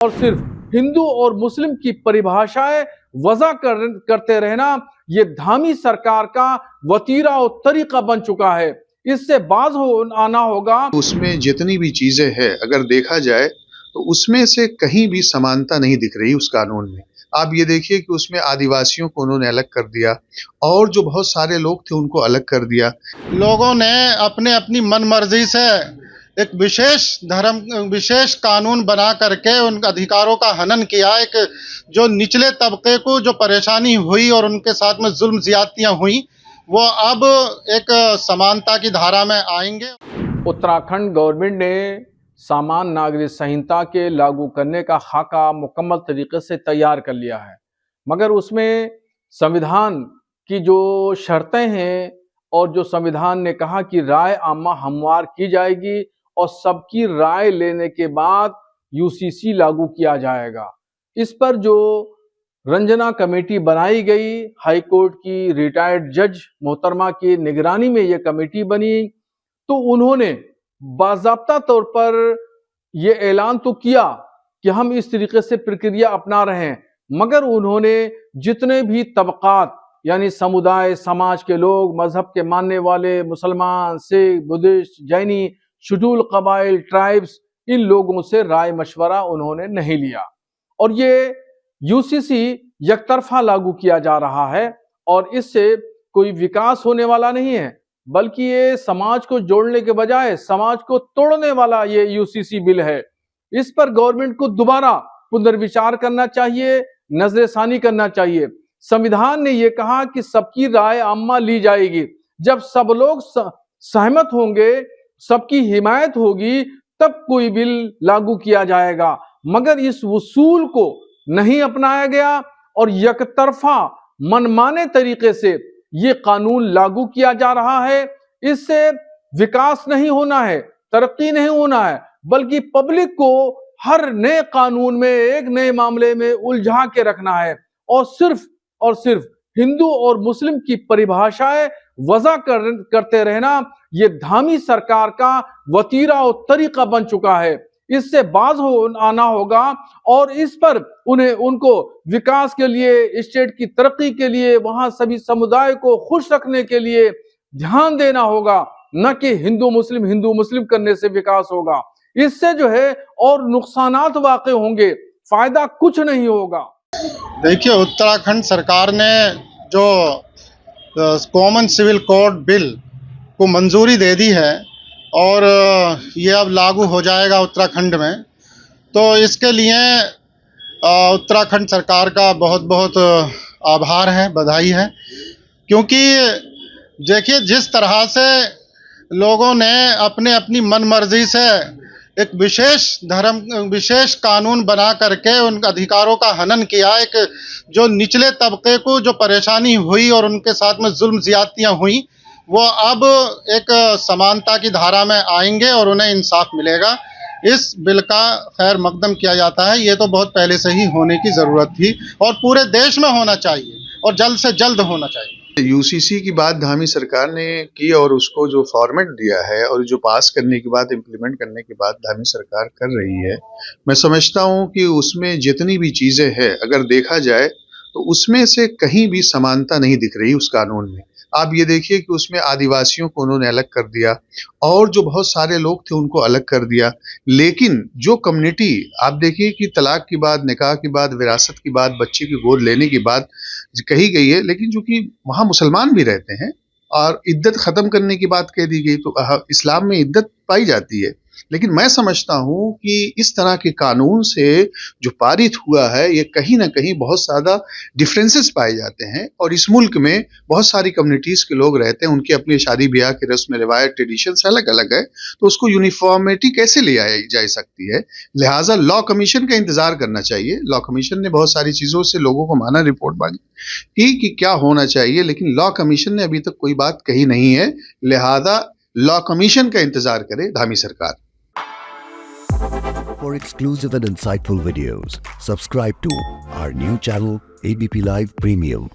और सिर्फ हिंदू और मुस्लिम की परिभाषाएं वजह करते रहना ये धामी सरकार का वतीरा और तरीका बन चुका है। इससे बाज आना होगा। उसमें जितनी भी चीजें हैं अगर देखा जाए तो उसमें से कहीं भी समानता नहीं दिख रही उस कानून में। आप ये देखिए कि उसमें आदिवासियों को उन्होंने अलग कर दिया और जो बहुत सारे लोग थे उनको अलग कर दिया। लोगों ने अपने अपनी मनमर्जी से एक विशेष कानून बना करके उन अधिकारों का हनन किया। एक जो निचले तबके को जो परेशानी हुई और उनके साथ में जुल्म ज्यादतियां हुई वो अब एक समानता की धारा में आएंगे। उत्तराखंड गवर्नमेंट ने सामान्य नागरिक संहिता के लागू करने का खाका मुकम्मल तरीके से तैयार कर लिया है, मगर उसमें संविधान की जो शर्तें हैं और जो संविधान ने कहा कि राय आमा हमवार की जाएगी और सबकी राय लेने के बाद यूसीसी लागू किया जाएगा। इस पर जो रंजना कमेटी बनाई गई, हाई कोर्ट की रिटायर्ड जज मोहतरमा की निगरानी में ये कमेटी बनी, तो उन्होंने बाज़ाब्ता तौर पर यह ऐलान तो किया कि हम इस तरीके से प्रक्रिया अपना रहे हैं, मगर उन्होंने जितने भी तबकात यानी समुदाय समाज के लोग, मजहब के मानने वाले मुसलमान, सिख, बुद्धिस्ट, जैनी, शेड्यूल कबाइल, ट्राइब्स, इन लोगों से राय मशवरा उन्होंने नहीं लिया और ये यूसीसी यकतरफा लागू किया जा रहा है और इससे कोई विकास होने वाला नहीं है, बल्कि ये समाज को जोड़ने के बजाय समाज को तोड़ने वाला ये यूसीसी बिल है। इस पर गवर्नमेंट को दोबारा पुनर्विचार करना चाहिए, नजरसानी करना चाहिए। संविधान ने ये कहा कि सबकी राय आम्मा ली जाएगी। जब सब लोग सहमत होंगे, सबकी हिमायत होगी, तब कोई बिल लागू किया जाएगा, मगर इस उसूल को नहीं अपनाया गया और यकतरफा मनमाने तरीके से ये कानून लागू किया जा रहा है। इससे विकास नहीं होना है, तरक्की नहीं होना है, बल्कि पब्लिक को हर नए कानून में एक नए मामले में उलझा के रखना है और सिर्फ हिंदू और मुस्लिम की परिभाषाएं वजह करते रहना ये धामी सरकार का वतीरा और तरीका बन चुका है। इससे बाज आना होगा और इस पर उनको विकास के लिए, स्टेट की तरक्की के लिए, वहां सभी समुदाय को खुश रखने के लिए ध्यान देना होगा, न कि हिंदू मुस्लिम करने से विकास होगा। इससे जो है और नुकसानात वाक़ई होंगे, फायदा कुछ नहीं होगा। देखिए, उत्तराखंड सरकार ने जो कॉमन सिविल कोड बिल को मंजूरी दे दी है और ये अब लागू हो जाएगा उत्तराखंड में, तो इसके लिए उत्तराखंड सरकार का बहुत बहुत आभार है, बधाई है। क्योंकि देखिए, जिस तरह से लोगों ने अपने अपनी मनमर्जी से एक विशेष कानून बना करके उन अधिकारों का हनन किया। एक जो निचले तबके को जो परेशानी हुई और उनके साथ में जुल्म ज्यादतियां हुई वो अब एक समानता की धारा में आएंगे और उन्हें इंसाफ मिलेगा। इस बिल का खैर मकदम किया जाता है। ये तो बहुत पहले से ही होने की ज़रूरत थी और पूरे देश में होना चाहिए और जल्द से जल्द होना चाहिए। यूसीसी की बात धामी सरकार ने की और उसको जो फॉर्मेट दिया है और जो पास करने के बाद, इम्प्लीमेंट करने के बाद धामी सरकार कर रही है, मैं समझता हूँ कि उसमें जितनी भी चीज़ें हैं अगर देखा जाए तो उसमें से कहीं भी समानता नहीं दिख रही उस कानून में। आप ये देखिए कि उसमें आदिवासियों को उन्होंने अलग कर दिया और जो बहुत सारे लोग थे उनको अलग कर दिया, लेकिन जो कम्युनिटी आप देखिए कि तलाक की बात, निकाह की बात, विरासत की बात, बच्चे की गोद लेने की बात कही गई है, लेकिन जो कि वहाँ मुसलमान भी रहते हैं और इद्दत ख़त्म करने की बात कह दी गई, तो इस्लाम में इद्दत पाई जाती है। लेकिन मैं समझता हूँ कि इस तरह के कानून से जो पारित हुआ है ये कहीं ना कहीं बहुत ज़्यादा डिफरेंसेस पाए जाते हैं और इस मुल्क में बहुत सारी कम्युनिटीज़ के लोग रहते हैं, उनकी अपनी शादी ब्याह की रस्म रिवायत, ट्रेडिशंस अलग अलग है, तो उसको यूनिफॉर्मिटी कैसे ले आई जा सकती है। लिहाजा लॉ कमीशन का इंतज़ार करना चाहिए। लॉ कमीशन ने बहुत सारी चीज़ों से लोगों को माना, रिपोर्ट मांगी कि क्या होना चाहिए, लेकिन लॉ कमीशन ने अभी तक कोई बात कही नहीं है। लिहाजा लॉ कमीशन का इंतज़ार करे धामी सरकार। For exclusive and insightful videos, subscribe to our new channel ABP Live Premium.